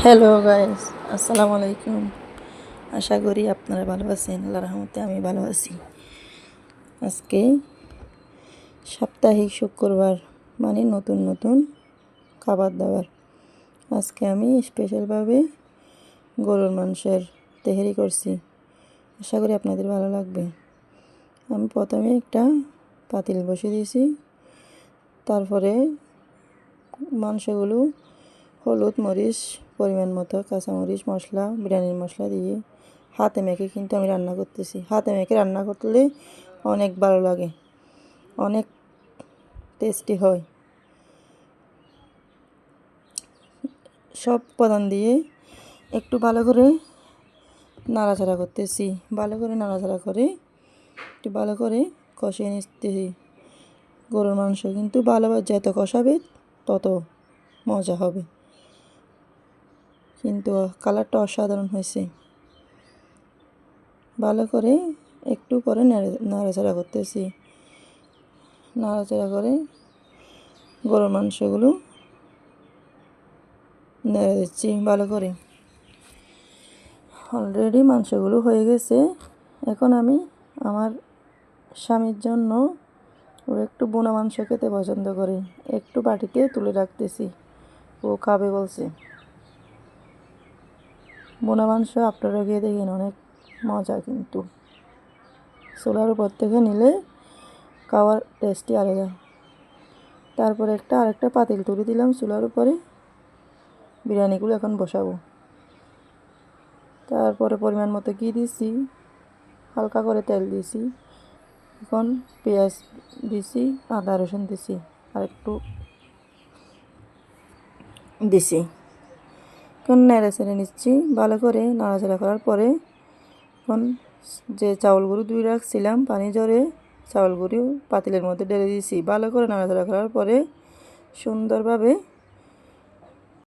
Hello guys, আসসালামু আলাইকুম। আশা করি আপনারা ভালো আছেন। আল্লাহর রহমতে আমি ভালো আছি। আজকে সাপ্তাহিক শুক্রবার, মানে নতুন নতুন খাবার দাবার। আজকে আমি স্পেশালভাবে গরুর মাংসের তেহারি করছি। আশা করি আপনাদের ভালো লাগবে। আমি প্রথমে একটা পাতিল বসিয়ে দিয়েছি, তারপরে মাংসগুলো হলুদ মরিচ পরিমাণ মতো, কাঁচামরিচ, মশলা, বিরিয়ানির মশলা দিয়ে হাতে মেখে কিন্তু আমি রান্না করতেছি। হাতে মেখে রান্না করলে অনেক ভালো লাগে, অনেক টেস্টি হয়। সব উপাদান দিয়ে একটু ভালো করে নাড়াচাড়া করতেছি। ভালো করে নাড়াচাড়া করে একটু ভালো করে কষিয়ে নিতেছি। গরুর মাংস কিন্তু ভালোভাবে যত কষাবে তত মজা হবে। কিন্তু কালারটা অসাধারণ হয়েছে। ভালো করে একটু পরে নাড়াচাড়া করতেছি। নাড়াচাড়া করে গরুর মাংসগুলো নেড়ে দিচ্ছি ভালো করে। অলরেডি মাংসগুলো হয়ে গেছে। এখন আমি আমার স্বামীর জন্য, ও একটু বোনা মাংস খেতে পছন্দ করে, একটু বাটিতে তুলে রাখতেছি, ও খাবে বলছে। বোনা মাংস আপনারা গিয়ে দেখেন, অনেক মজা কিন্তু। চুলার উপর থেকে নিলে খাওয়ার টেস্টই আলাদা। তারপরে আরেকটা পাতিল তুলে দিলাম চুলার উপরে। বিরিয়ানিগুলো এখন বসাবো। তারপরে পরিমাণ মতো ঘি দিয়েছি, হালকা করে তেল দিয়েছি। এখন পেঁয়াজ দিছি, আদা রসুন দিছি, আর একটু দিছি। এখন নেড়ে চেড়ে নিচ্ছি ভালো করে। নাড়াচাড়া করার পরে এখন যে চাউলগুলো ধুয়ে রাখছিলাম পানি ঝরে, চাউলগুলো পাতিলের মধ্যে ঢেলে দিয়েছি। ভালো করে নাড়াচাড়া করার পরে সুন্দরভাবে